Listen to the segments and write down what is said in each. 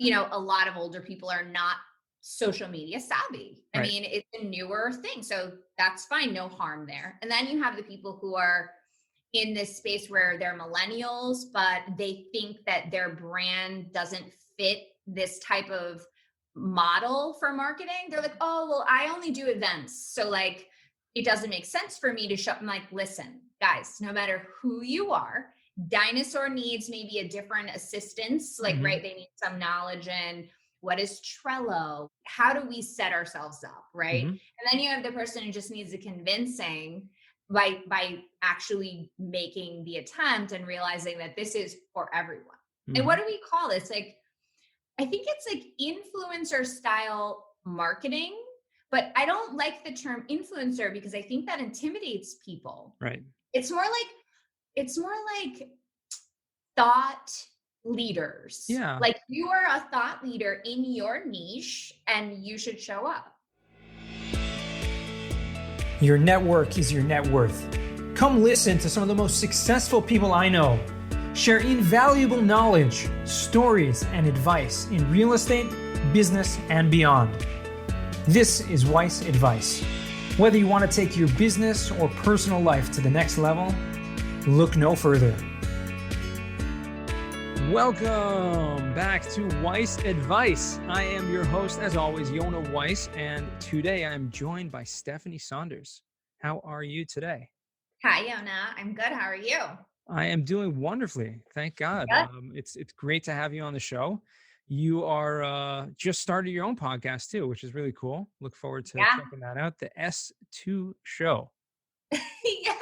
a lot of older people are not social media savvy. I Right. mean, it's a newer thing. So that's fine. No harm there. And then you have the people who are in this space where they're millennials, but they think that their brand doesn't fit this type of model for marketing. They're like, oh, well, I only do events. So like, it doesn't make sense for me to show. I'm like, listen, guys, no matter who you are, Dinosaur needs maybe a different assistance. Like, Hmm. right, they need some knowledge in what is Trello? How do we set ourselves up, right? Hmm. And then you have the person who just needs a convincing by actually making the attempt and realizing that this is for everyone. And what Hmm. do we call this? Like, I think it's like influencer style marketing, but I don't like the term influencer because I think that intimidates people. Right. It's more like thought leaders. Yeah. Like you are a thought leader in your niche and you should show up. Your network is your net worth. Come listen to some of the most successful people I know share invaluable knowledge, stories, and advice in real estate, business, and beyond. This is Weiss Advice. Whether you want to take your business or personal life to the next level, look no further. Welcome back to Weiss Advice. I am your host, as always, Yona Weiss, and today I'm joined by Stephanie Saunders. How are you today? Hi, Yona. I'm good. How are you? I am doing wonderfully. Thank God. Good. It's great to have you on the show. You are just started your own podcast too, which is really cool. Look forward to Yeah. checking that out. The S2 Show. Yeah.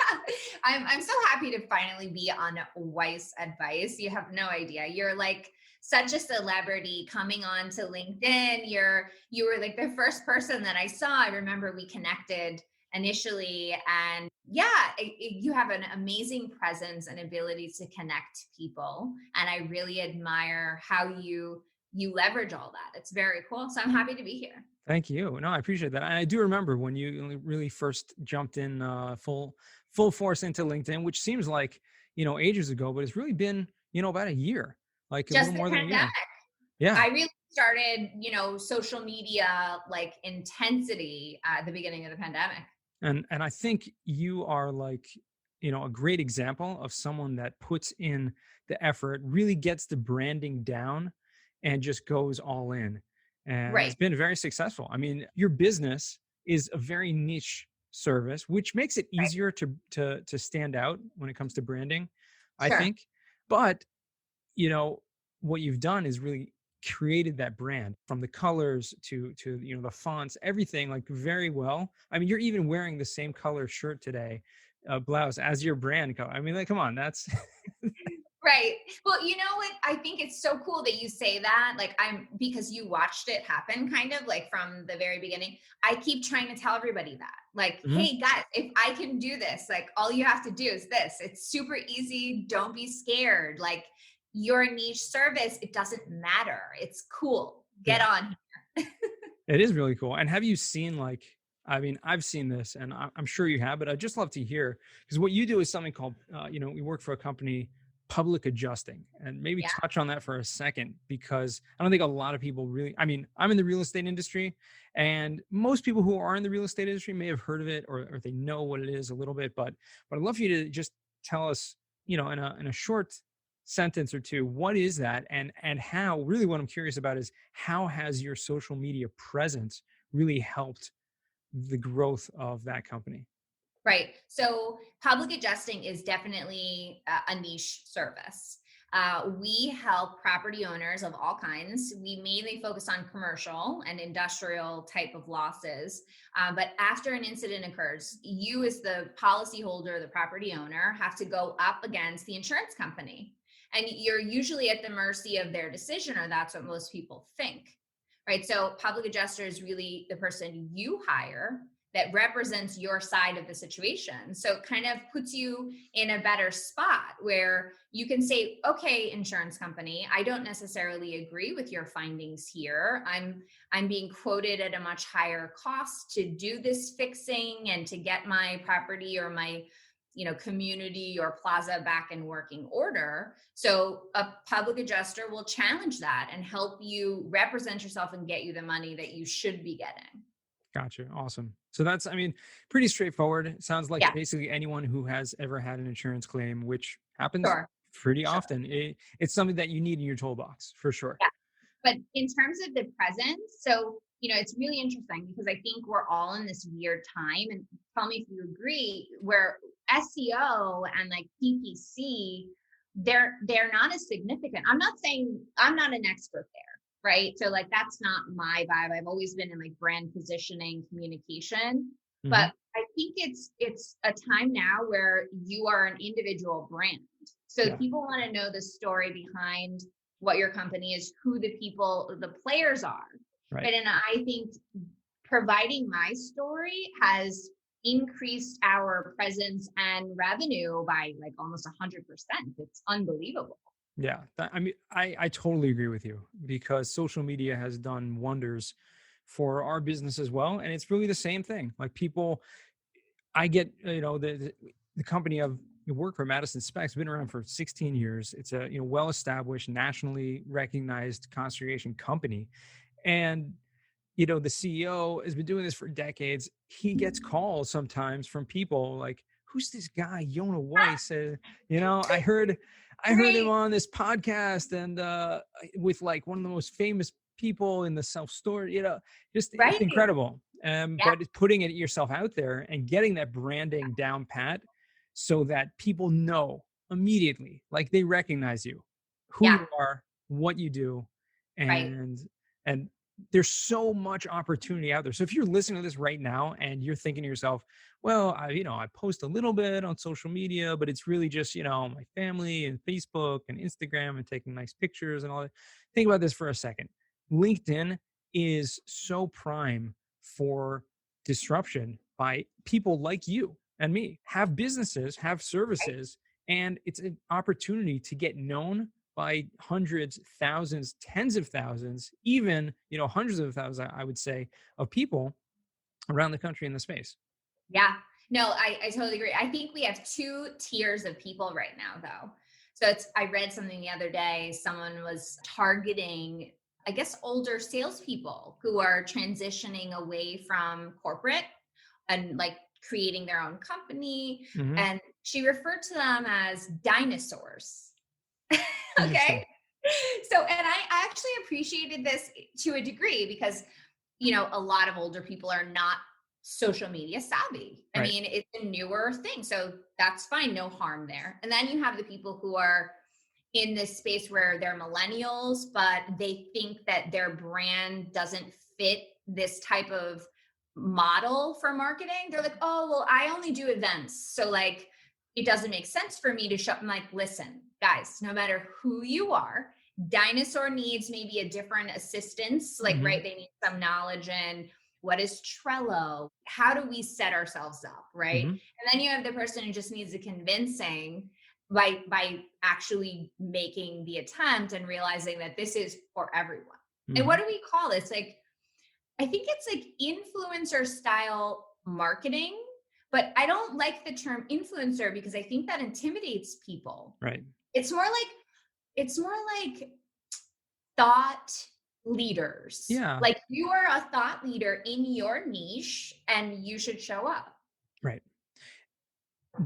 I'm so happy to finally be on Weiss Advice. You have no idea. You're like such a celebrity coming on to LinkedIn. You were like the first person that I saw. I remember we connected initially, and yeah, you have an amazing presence and ability to connect people, and I really admire how you leverage all that. It's very cool. So I'm happy to be here. Thank you. No, I appreciate that. And I do remember when you really first jumped in full force into LinkedIn, which seems like, ages ago, but it's really been, about a year, like a Just little the more than a pandemic. year. Yeah. I really started, social media like intensity at the beginning of the pandemic. And I think you are like, a great example of someone that puts in the effort, really gets the branding down and just goes all in. And it's Right. been very successful. I mean, your business is a very niche service, which makes it Right. easier to stand out when it comes to branding, I Sure. think. But, you know, what you've done is really created that brand from the colors to the fonts, everything, like, very well. I mean, you're even wearing the same color shirt today, blouse, as your brand color. I mean, like, come on, that's Right. Well, you know what? I think it's so cool that you say that. Like, because you watched it happen kind of like from the very beginning. I keep trying to tell everybody that, like, Mhm. hey guys, if I can do this, like, all you have to do is this. It's super easy. Don't be scared. Like, your niche service, it doesn't matter. It's cool. Get Yeah. on here. It is really cool. And have you seen, like, I mean, I've seen this, and I'm sure you have, but I'd just love to hear, because what you do is something called, we work for a company, Public Adjusting, and maybe Yeah. touch on that for a second, because I don't think a lot of people really, I mean, I'm in the real estate industry, and most people who are in the real estate industry may have heard of it, or they know what it is a little bit, but I'd love for you to just tell us, in a short sentence or two, what is that, and how, really what I'm curious about is how has your social media presence really helped the growth of that company? Right. So public adjusting is definitely a niche service. We help property owners of all kinds. We mainly focus on commercial and industrial type of losses. But after an incident occurs, you, as the policyholder, the property owner, have to go up against the insurance company. And you're usually at the mercy of their decision, or that's what most people think. Right. So public adjuster is really the person you hire that represents your side of the situation. So it kind of puts you in a better spot where you can say, okay, insurance company, I don't necessarily agree with your findings here. I'm being quoted at a much higher cost to do this fixing and to get my property or my community or plaza back in working order. So a public adjuster will challenge that and help you represent yourself and get you the money that you should be getting. Gotcha. Awesome. So that's, I mean, pretty straightforward. It sounds like Yeah, basically anyone who has ever had an insurance claim, which happens sure, pretty sure. often, it's something that you need in your toolbox for sure. Yeah. But in terms of the presence, so, it's really interesting because I think we're all in this weird time, and tell me if you agree, where SEO and like PPC, they're not as significant. I'm not saying I'm not an expert there, right? So like that's not my vibe. I've always been in like brand positioning, communication, Hmm. but I think it's a time now where you are an individual brand. So Yeah. people want to know the story behind what your company is, who the players are. Right. Right. And I think providing my story has increased our presence and revenue by like almost 100%. It's unbelievable. Yeah. I mean, I totally agree with you because social media has done wonders for our business as well. And it's really the same thing. Like people, I get, the company I've worked for, Madison Specs, been around for 16 years. It's a, well-established, nationally recognized conservation company. And, the CEO has been doing this for decades. He gets calls sometimes from people like, who's this guy, Yona Weiss? I heard him Great. on this podcast and with like one of the most famous people in the self-storage, just it's Right. incredible. Yeah. But it's putting it yourself out there and getting that branding down pat so that people know immediately, like they recognize you, who Yeah. you are, what you do, Right. and there's so much opportunity out there. So if you're listening to this right now and you're thinking to yourself, well, I post a little bit on social media, but it's really just, my family and Facebook and Instagram and taking nice pictures and all that. Think about this for a second. LinkedIn is so prime for disruption by people like you and me, have businesses, have services, and it's an opportunity to get known by hundreds, thousands, tens of thousands, even, hundreds of thousands, I would say, of people around the country in the space. Yeah. No, I totally agree. I think we have two tiers of people right now, though. So I read something the other day. Someone was targeting, I guess, older salespeople who are transitioning away from corporate and like creating their own company. Mm-hmm. And she referred to them as dinosaurs. Interesting. Okay. So, and I actually appreciated this to a degree because, a lot of older people are not social media savvy. I Right. mean, it's a newer thing. So that's fine. No harm there. And then you have the people who are in this space where they're millennials, but they think that their brand doesn't fit this type of model for marketing. They're like, oh, well, I only do events. So like, it doesn't make sense for me to show. I'm like, listen, guys, no matter who you are, dinosaur needs maybe a different assistance. Like, Mm-hmm. right, they need some knowledge in what is Trello? How do we set ourselves up, right? Mm-hmm. And then you have the person who just needs a convincing by actually making the attempt and realizing that this is for everyone. And Mm-hmm. what do we call this? Like, I think it's like influencer style marketing, but I don't like the term influencer because I think that intimidates people. Right. It's more like thought leaders. Yeah. Like you are a thought leader in your niche and you should show up. Right.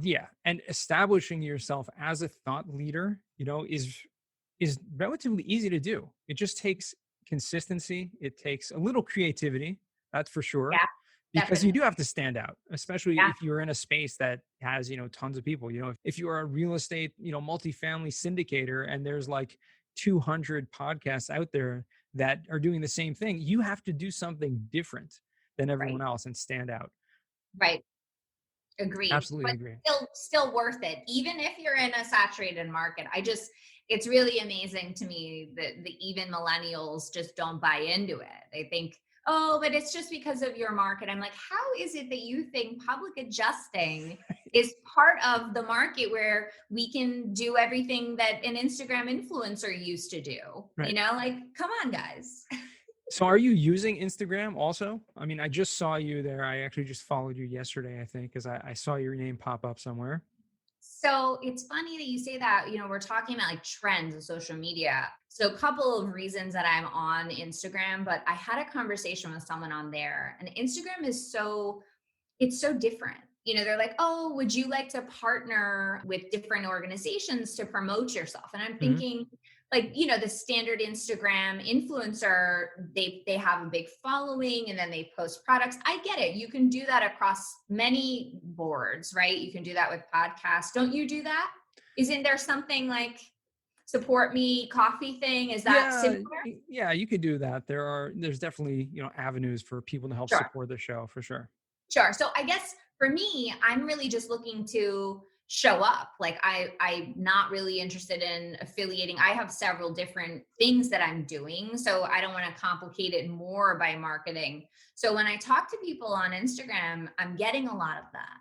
Yeah. And establishing yourself as a thought leader, is relatively easy to do. It just takes consistency. It takes a little creativity, that's for sure. Yeah, Because you definitely. do have to stand out, especially Yeah, if you're in a space that has, tons of people. If you are a real estate, multifamily syndicator and there's like 200 podcasts out there that are doing the same thing, you have to do something different than right. everyone else and stand out. Right. Agreed. Absolutely But agree. still worth it. Even if you're in a saturated market. It's really amazing to me that the even millennials just don't buy into it. They think, oh, but it's just because of your market. I'm like, how is it that you think public adjusting is part of the market where we can do everything that an Instagram influencer used to do? Right. Like, come on, guys. So are you using Instagram also? I mean, I just saw you there. I actually just followed you yesterday, I think, because I saw your name pop up somewhere. So it's funny that you say that. We're talking about like trends of social media. So a couple of reasons that I'm on Instagram, but I had a conversation with someone on there, and Instagram is it's so different. They're like, oh, would you like to partner with different organizations to promote yourself? And I'm Mhm. thinking, like, the standard Instagram influencer, they have a big following and then they post products. I get it. You can do that across many boards, right? You can do that with podcasts. Don't you do that? Isn't there something like support me coffee thing? Is that Yeah, similar? yeah, you could do that. There's definitely, avenues for people to help Sure. support the show for sure. Sure. So I guess for me, I'm really just looking to show up. Like I'm not really interested in affiliating. I have several different things that I'm doing. So I don't want to complicate it more by marketing. So when I talk to people on Instagram, I'm getting a lot of that.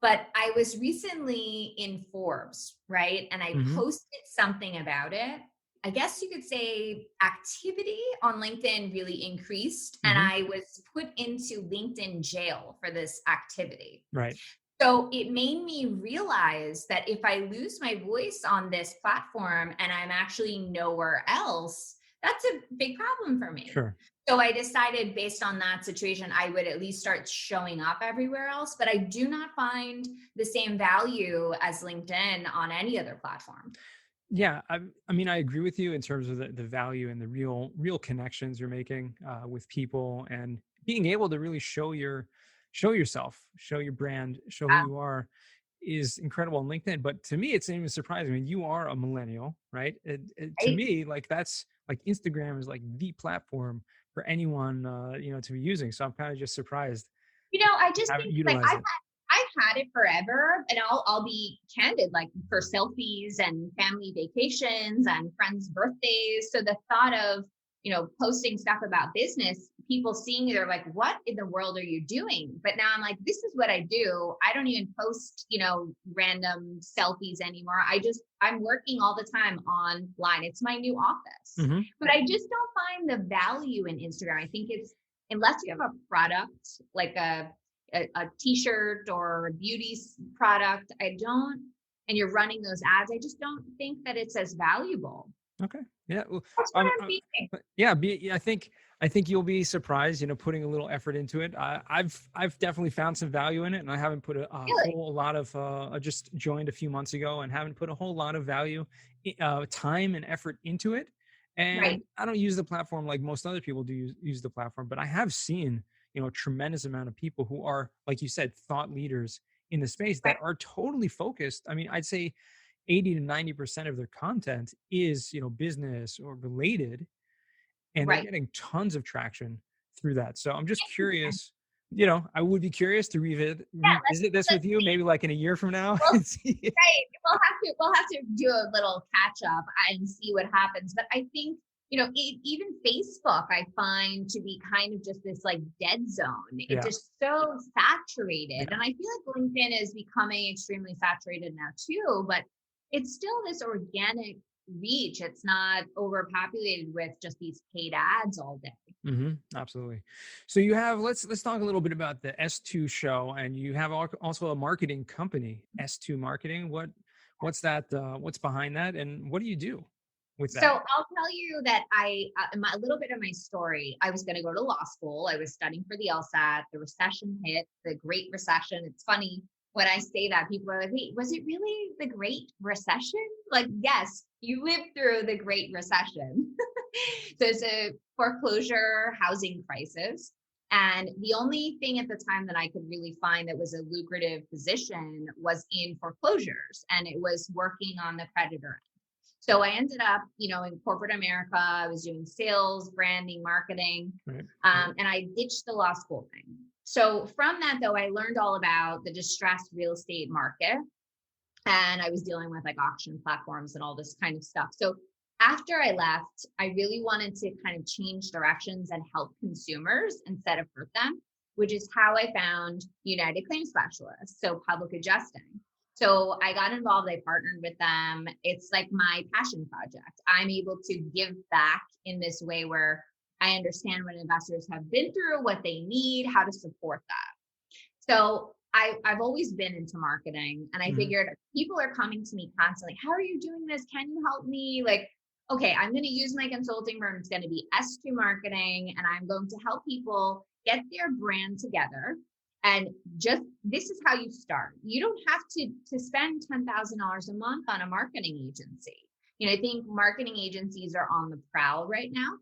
But I was recently in Forbes, right? And I Mhm. posted something about it. I guess you could say activity on LinkedIn really increased, and Mhm. I was put into LinkedIn jail for this activity. Right. So it made me realize that if I lose my voice on this platform and I'm actually nowhere else, that's a big problem for me. Sure. So I decided based on that situation, I would at least start showing up everywhere else. But I do not find the same value as LinkedIn on any other platform. Yeah, I mean, I agree with you in terms of the value and the real connections you're making with people, and being able to really show yourself, show your brand, show who Uh, you are is incredible on LinkedIn. But to me, it's even surprising. I mean, you are a millennial, right? To I, me, like that's like Instagram is like the platform for anyone, to be using. So I'm kind of just surprised I you just haven't think like utilized it. I've had it forever, and I'll be candid, like for selfies and family vacations and friends' birthdays. So the thought of posting stuff about business, people seeing it, they're like, "What in the world are you doing?" But now I'm like, "This is what I do. I don't even post random selfies anymore. I'm working all the time online. It's my new office." Hmm. But I just don't find the value in Instagram. I think it's unless you have a product like a t-shirt or a product, and you're running those ads, I just don't think that it's as valuable. Okay. Yeah. Well, That's what I'm thinking. yeah. Yeah, I think you'll be surprised. Putting a little effort into it. I've definitely found some value in it, and I haven't put a Really? whole lot of. I just joined a few months ago, and haven't put a whole lot of value, time and effort into it. Right. And I don't use the platform like most other people do use the platform, but I have seen a tremendous amount of people who are, like you said, thought leaders in the space that Right. are totally focused. I mean, I'd say 80 to 90% of their content is business or related, and they're Right. getting tons of traction through that. So I'm just curious. I would be curious to Yeah, revisit this with let's you see. maybe like in a year from now Well, and see. right. We'll have to do a little catch up and see what happens. But I think, even Facebook, I find to be kind of just this like dead zone. It's Yeah. just so saturated. Yeah. And I feel like LinkedIn is becoming extremely saturated now too, but it's still this organic reach. It's not overpopulated with just these paid ads all day. Absolutely. So you have, let's talk a little bit about the S2 show, and you have also a marketing company, S2 Marketing. What's that? What's behind that, and what do you do with So that? I'll tell you that a little bit of my story. I was going to go to law school. I was studying for the LSAT. The recession hit, the Great Recession. It's funny when I say that, people are like, wait, was it really the Great Recession? Like, yes, you lived through the Great Recession. So it's a foreclosure housing crisis. And the only thing at the time that I could really find that was a lucrative position was in foreclosures, and it was working on the creditor. So I ended up, in corporate America. I was doing sales, branding, marketing, Right. and I ditched the law school thing. So from that, though, I learned all about the distressed real estate market, and I was dealing with like auction platforms and all this kind of stuff. So after I left, I really wanted to kind of change directions and help consumers instead of hurt them, which is how I found United Claim Specialists, so public adjusting. So I got involved, I partnered with them. It's like my passion project. I'm able to give back in this way where I understand what investors have been through, what they need, how to support that. So I've always been into marketing, and I figured people are coming to me constantly. How are you doing this? Can you help me? Like, okay, I'm going to use my consulting firm. It's going to be S2 marketing, and I'm going to help people get their brand together. And just, this is how you start. You don't have to spend $10,000 a month on a marketing agency. You know, I think marketing agencies are on the prowl right now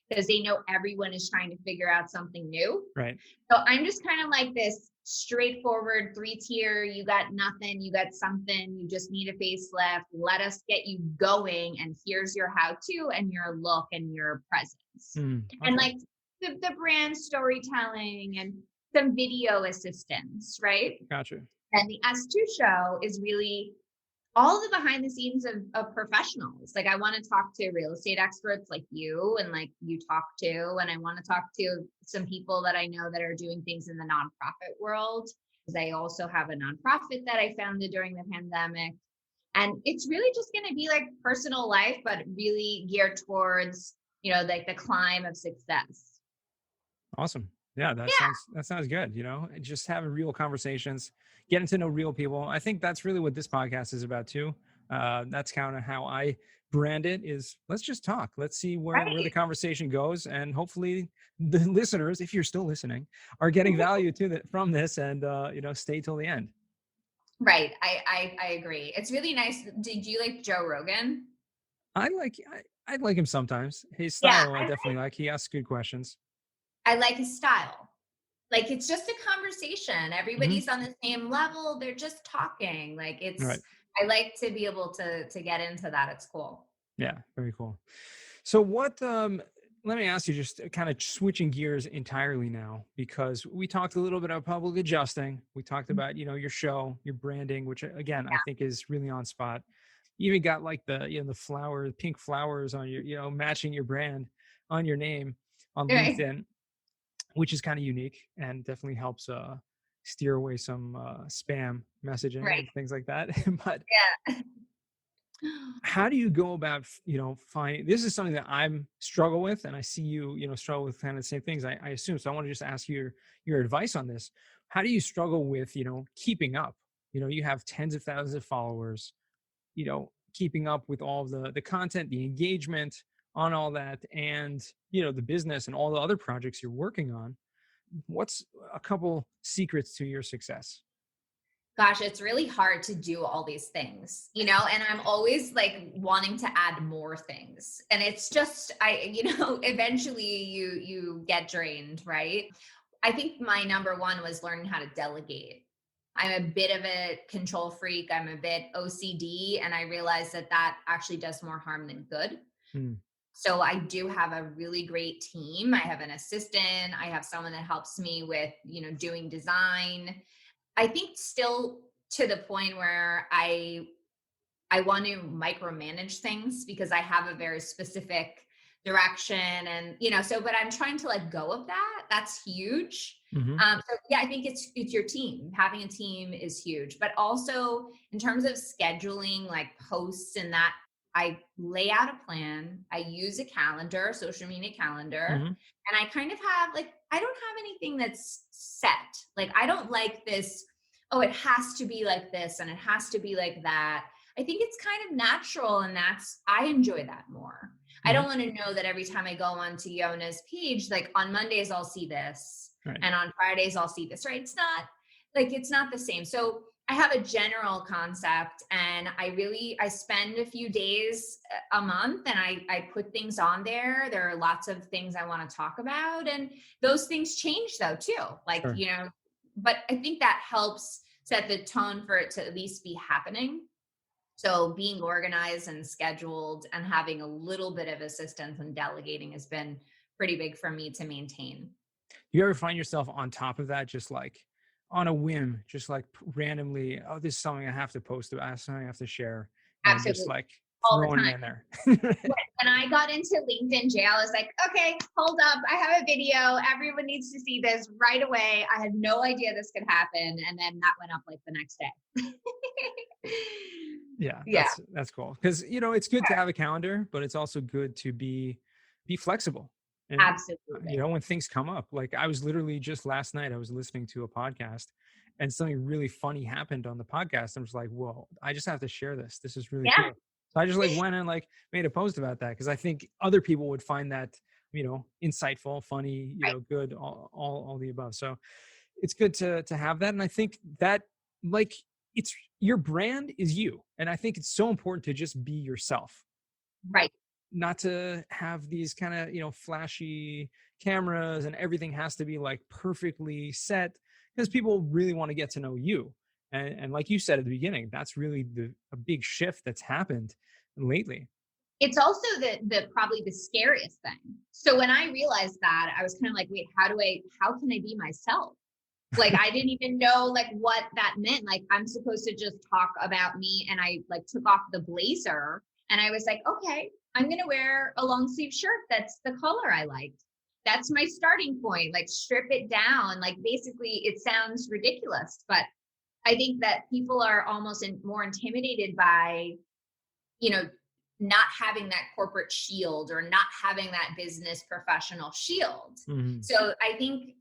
because they know everyone is trying to figure out something new. Right. So I'm just kind of like this straightforward 3-tier, you got nothing, you got something, you just need a facelift. Let us get you going. And here's your how-to and your look and your presence. Okay. And like the brand storytelling and some video assistance, right? Gotcha. And the S2 show is really all the behind the scenes of professionals. Like I want to talk to real estate experts like you and like you talk to, and I want to talk to some people that I know that are doing things in the nonprofit world. Because I also have a nonprofit that I founded during the pandemic. And it's really just going to be like personal life, but really geared towards, you know, like the climb of success. Awesome. Yeah, that sounds good. You know, just having real conversations, getting to know real people. I think that's really what this podcast is about too. That's kind of how I brand it, is let's just talk. Let's see where the conversation goes. And hopefully the listeners, if you're still listening, are getting value from this, and, you know, stay till the end. Right. I agree. It's really nice. Did you like Joe Rogan? I like him sometimes. His style, I definitely like. He asks good questions. I like his style. Like it's just a conversation. Everybody's on the same level. They're just talking. Like it's, right. I like to be able to get into that. It's cool. Yeah, very cool. So what, let me ask you, just kind of switching gears entirely now, because we talked a little bit about public adjusting. We talked about, you know, your show, your branding, which again, I think is really on spot. You even got like the, you know, the pink flowers on your, you know, matching your brand on your name on LinkedIn, which is kind of unique and definitely helps steer away some spam messaging and things like that. But how do you go about, you know, finding, this is something that I'm struggle with, and I see you, you know, struggle with kind of the same things, I assume. So I want to just ask you your advice on this. How do you struggle with, you know, keeping up? You know, you have tens of thousands of followers, you know, keeping up with all the content, the engagement on all that, and, you know, the business and all the other projects you're working on. What's a couple secrets to your success? Gosh, it's really hard to do all these things, you know, and I'm always like wanting to add more things. And it's just, you know, eventually you get drained, right? I think my number one was learning how to delegate. I'm a bit of a control freak. I'm a bit OCD, and I realized that actually does more harm than good. So I do have a really great team. I have an assistant. I have someone that helps me with, you know, doing design. I think still to the point where I want to micromanage things because I have a very specific direction, and, you know, so, but I'm trying to let go of that. That's huge. So yeah, I think it's your team. Having a team is huge, but also in terms of scheduling like posts and that, I lay out a plan. I use a calendar, social media calendar, and I kind of have like, I don't have anything that's set. Like, I don't like this, oh, it has to be like this and it has to be like that. I think it's kind of natural, and I enjoy that more. I don't want to know that every time I go onto Yona's page, like on Mondays, I'll see this and on Fridays, I'll see this, right? It's not the same. So I have a general concept, and I spend a few days a month, and I put things on there. There are lots of things I want to talk about, and those things change though too. Like, you know, but I think that helps set the tone for it to at least be happening. So being organized and scheduled and having a little bit of assistance and delegating has been pretty big for me to maintain. You ever find yourself on top of that, just like on a whim, just like randomly, oh, this is something I have to post about, something I have to share. Absolutely. Just like all throwing the it time. in there. When I got into LinkedIn jail, I was like, okay, hold up. I have a video. Everyone needs to see this right away. I had no idea this could happen. And then that went up like the next day. That's cool. Because, you know, it's good to have a calendar, but it's also good to be flexible. And, absolutely. You know, when things come up, like I was literally just last night, I was listening to a podcast, and something really funny happened on the podcast. I'm just like, whoa, I just have to share this. This is really Yeah. cool. So I just like went and like made a post about that because I think other people would find that, insightful, funny, Right. good, all the above. So it's good to have that. And I think that like it's your brand is you. And I think it's so important to just be yourself, Right. not to have these kind of, flashy cameras and everything has to be like perfectly set because people really want to get to know you. And like you said at the beginning, that's really a big shift that's happened lately. It's also the probably the scariest thing. So when I realized that, I was kind of like, wait, how can I be myself? Like, I didn't even know like what that meant. Like, I'm supposed to just talk about me. And I like took off the blazer and I was like, okay, I'm going to wear a long sleeve shirt. That's the color I liked. That's my starting point. Like, strip it down. Like, basically it sounds ridiculous, but I think that people are almost more intimidated by, not having that corporate shield or not having that business professional shield. Mhm. So I think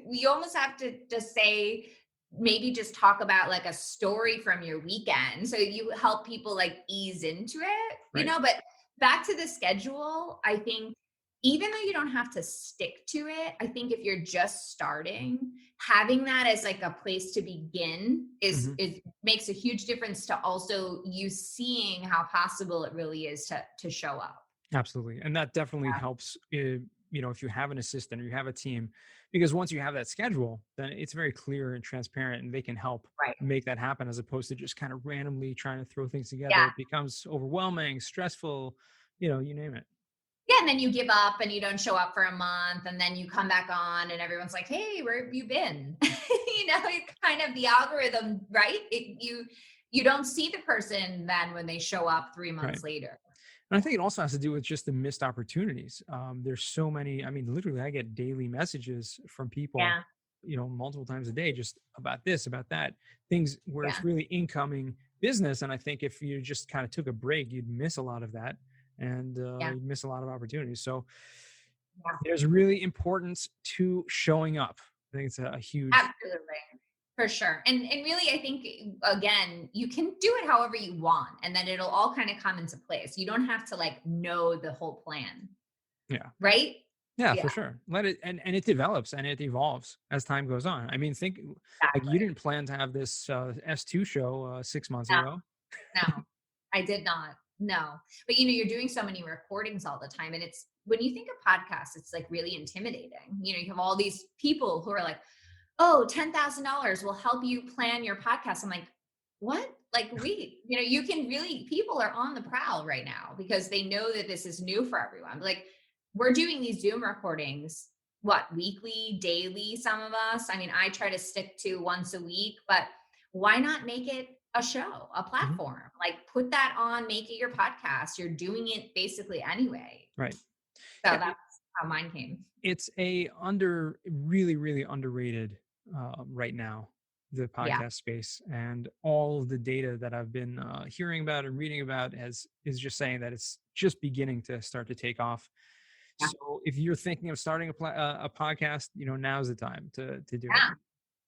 we almost have to just say, maybe just talk about like a story from your weekend. So you help people like ease into it, Right. but back to the schedule, I think even though you don't have to stick to it, I think if you're just starting, having that as like a place to begin is makes a huge difference to also you seeing how possible it really is to show up. Absolutely. And that definitely helps, if you have an assistant or you have a team, because once you have that schedule, then it's very clear and transparent and they can help Right. make that happen as opposed to just kind of randomly trying to throw things together. Yeah. It becomes overwhelming, stressful, you name it. Yeah, and then you give up and you don't show up for a month and then you come back on and everyone's like, hey, where have you been? It's kind of the algorithm, right? You don't see the person then when they show up 3 months later. And I think it also has to do with just the missed opportunities. There's so many, I mean, literally I get daily messages from people, Yeah. multiple times a day, just about this, about that, things where Yeah. it's really incoming business. And I think if you just kind of took a break, you'd miss a lot of that and you'd miss a lot of opportunities. So there's really importance to showing up. I think it's a huge. Absolutely. For sure. And really, I think, again, you can do it however you want, and then it'll all kind of come into place. You don't have to like know the whole plan. Yeah. Right? Yeah, for sure. Let it, and it develops and it evolves as time goes on. I mean, think like you didn't plan to have this S2 show 6 months ago. No, I did not. No. But you're doing so many recordings all the time. And it's when you think of podcasts, it's like really intimidating. You have all these people who are like, oh, $10,000 will help you plan your podcast. I'm like, what? Like, you can really, people are on the prowl right now because they know that this is new for everyone. Like, we're doing these Zoom recordings, weekly, daily, some of us. I mean, I try to stick to once a week, but why not make it a show, a platform? Like, put that on, make it your podcast. You're doing it basically anyway. Right. So that's how mine came. It's really, really underrated right now, the podcast space, and all of the data that I've been hearing about and reading about is just saying that it's just beginning to start to take off. So if you're thinking of starting a podcast, now's the time to do it.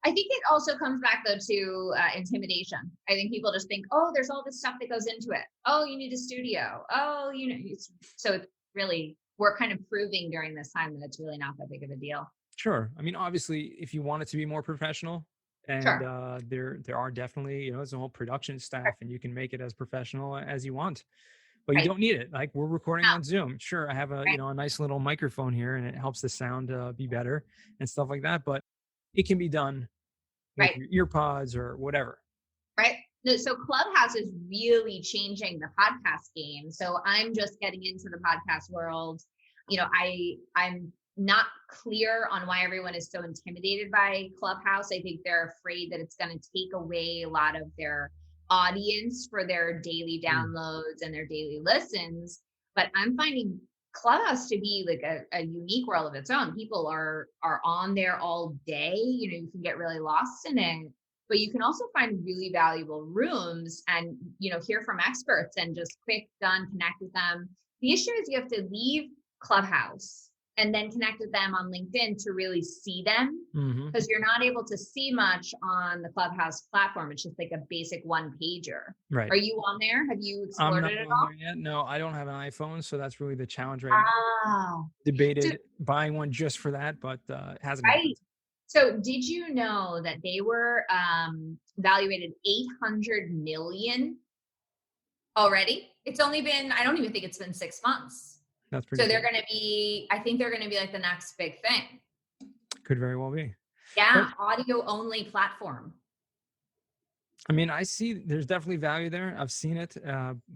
I think it also comes back though to intimidation. I think people just think, oh, there's all this stuff that goes into it. Oh, you need a studio. Oh, so it's really, we're kind of proving during this time that it's really not that big of a deal. Sure. I mean, obviously, if you want it to be more professional, and there are definitely, there's a whole production staff, and you can make it as professional as you want. But you don't need it. Like, we're recording on Zoom. Sure, I have a a nice little microphone here, and it helps the sound be better and stuff like that. But it can be done with your ear pods or whatever. Right. So Clubhouse is really changing the podcast game. So I'm just getting into the podcast world. I'm not clear on why everyone is so intimidated by Clubhouse. I think they're afraid that it's going to take away a lot of their audience for their daily downloads and their daily listens. But I'm finding Clubhouse to be like a unique world of its own. People are on there all day. You can get really lost in it, but you can also find really valuable rooms and, hear from experts and just quick, done, connect with them. The issue is you have to leave Clubhouse and then connect with them on LinkedIn to really see them. Mm-hmm. Because you're not able to see much on the Clubhouse platform. It's just like a basic one pager. Right. Are you on there? Have you I'm explored not it at on all? there yet. No, I don't have an iPhone, so that's really the challenge right now. Oh, Debated buying one just for that, but it hasn't right. happened. So did you know that they were valuated 800 million already? It's only been, I don't even think it's been 6 months. That's pretty So they're cool. going to be, I think they're going to be like the next big thing. Could very well be. Yeah, audio only platform. I mean, I see there's definitely value there. I've seen it,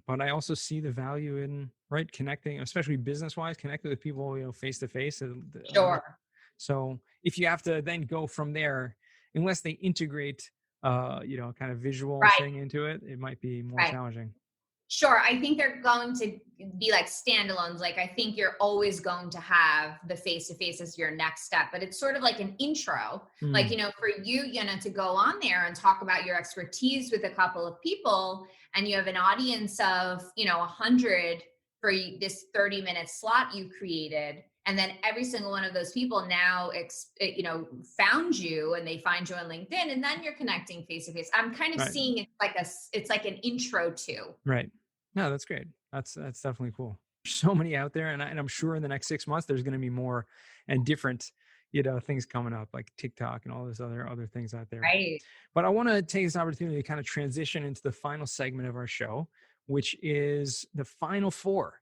but I also see the value in connecting, especially business wise, connecting with people, face to face. Sure. So if you have to then go from there, unless they integrate, kind of visual thing into it, it might be more challenging. Sure. I think they're going to be like standalones. Like, I think you're always going to have the face-to-face as your next step, but it's sort of like an intro. Like, for you, to go on there and talk about your expertise with a couple of people, and you have an audience of, 100 for this 30-minute slot you created. And then every single one of those people now, found you, and they find you on LinkedIn, and then you're connecting face to face. I'm kind of seeing it like it's like an intro to. Right. No, that's great. That's definitely cool. There's so many out there, and I'm sure in the next 6 months there's going to be more and different, things coming up like TikTok and all those other things out there. Right. But I want to take this opportunity to kind of transition into the final segment of our show, which is the final four.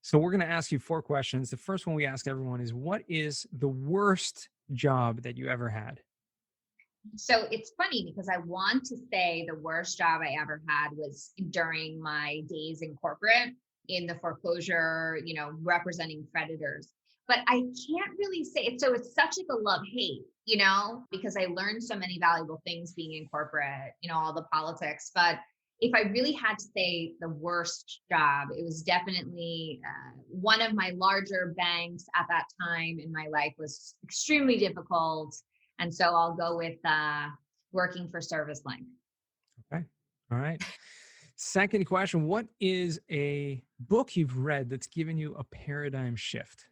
So we're going to ask you 4 questions. The first one we ask everyone is, what is the worst job that you ever had? So it's funny because I want to say the worst job I ever had was during my days in corporate in the foreclosure, representing creditors. But I can't really say it. So it's such like a love-hate, because I learned so many valuable things being in corporate, all the politics. But if I really had to say the worst job, it was definitely one of my larger banks at that time in my life was extremely difficult. And so I'll go with working for ServiceLInk. Okay. All right. Second question. What is a book you've read that's given you a paradigm shift?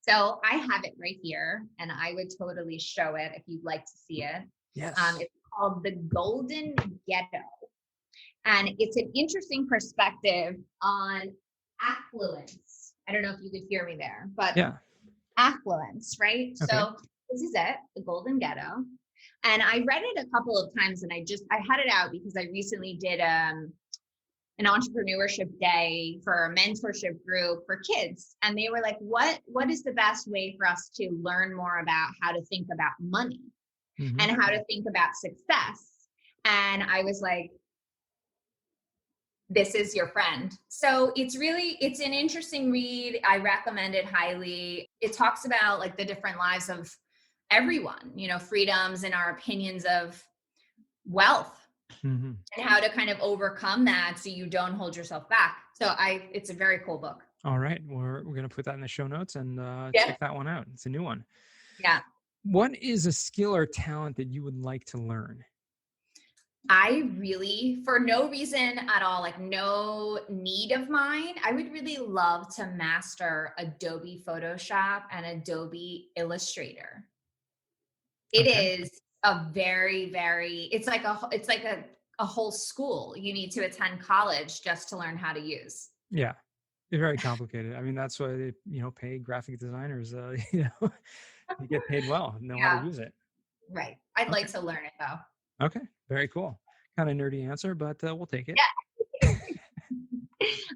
So I have it right here, and I would totally show it if you'd like to see it. Yes. It's called The Golden Ghetto. And it's an interesting perspective on affluence. I don't know if you could hear me there, but affluence, right? Okay. So this is it, The Golden Ghetto. And I read it a couple of times, and I had it out because I recently did an entrepreneurship day for a mentorship group for kids. And they were like, what is the best way for us to learn more about how to think about money and how to think about success? And I was like, this is your friend. So it's an interesting read. I recommend it highly. It talks about like the different lives of everyone, freedoms and our opinions of wealth and how to kind of overcome that so you don't hold yourself back. So it's a very cool book. All right. We're going to put that in the show notes and check that one out. It's a new one. Yeah. What is a skill or talent that you would like to learn? I really, for no reason at all, like no need of mine, I would really love to master Adobe Photoshop and Adobe Illustrator. It is a very, very, it's like a whole school. You need to attend college just to learn how to use. Yeah. It's very complicated. I mean, that's why they, pay graphic designers, you get paid well, know how to use it. Right. I'd like to learn it though. Okay. Very cool. Kind of nerdy answer, but we'll take it. Yeah.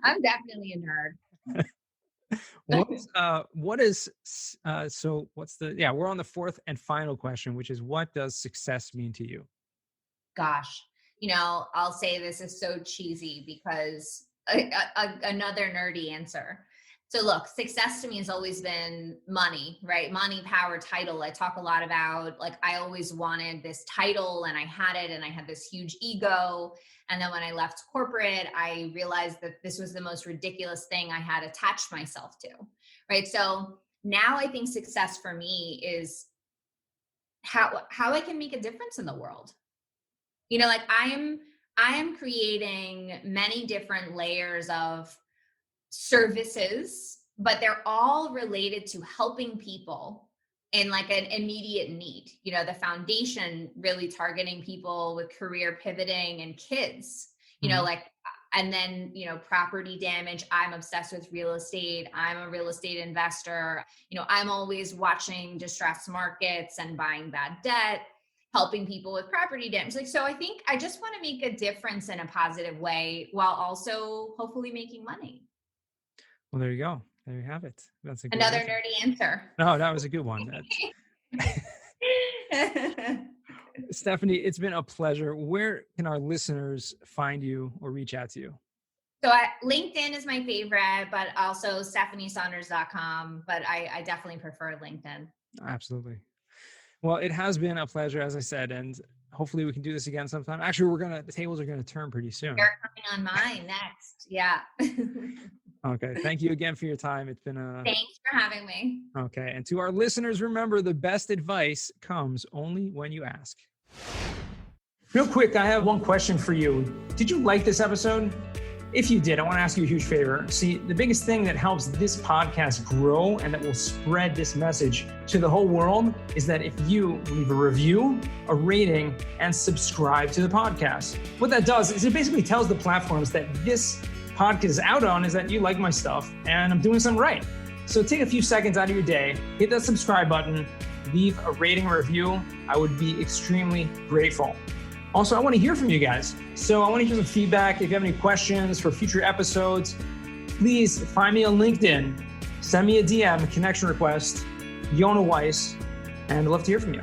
I'm definitely a nerd. We're on the fourth and final question, which is, what does success mean to you? Gosh, I'll say this is so cheesy because another nerdy answer. So look, success to me has always been money, right? Money, power, title. I talk a lot about, like, I always wanted this title and I had it and I had this huge ego. And then when I left corporate, I realized that this was the most ridiculous thing I had attached myself to, right? So now I think success for me is how I can make a difference in the world. Like I am creating many different layers of services but they're all related to helping people in like an immediate need. You know, the foundation really targeting people with career pivoting and kids, you know, like, and then, you know, property damage. I'm obsessed with real estate. I'm a real estate investor. You know, I'm always watching distressed markets and buying bad debt, helping people with property damage. Like, so I think I just want to make a difference in a positive way while also hopefully making money. Well, there you go. There you have it. That's a good Another answer. nerdy answer. No, that was a good one. Stephanie, it's been a pleasure. Where can our listeners find you or reach out to you? So LinkedIn is my favorite, but also StephanieSaunders.com. But I definitely prefer LinkedIn. Absolutely. Well, it has been a pleasure, as I said, and hopefully we can do this again sometime. Actually, the tables are going to turn pretty soon. You're coming on mine next. Yeah. Okay. Thank you again for your time. It's been Thanks for having me. Okay. And to our listeners, remember, the best advice comes only when you ask. Real quick, I have one question for you. Did you like this episode? If you did, I want to ask you a huge favor. See, the biggest thing that helps this podcast grow and that will spread this message to the whole world is that if you leave a review, a rating, and subscribe to the podcast. What that does is it basically tells the platforms that this podcast is out on is that you like my stuff and I'm doing something right. So take a few seconds out of your day, hit that subscribe button, leave a rating or review. I would be extremely grateful. Also, I want to hear from you guys. So I want to hear some feedback. If you have any questions for future episodes, please find me on LinkedIn. Send me a DM, a connection request, Yona Weiss, and I'd love to hear from you.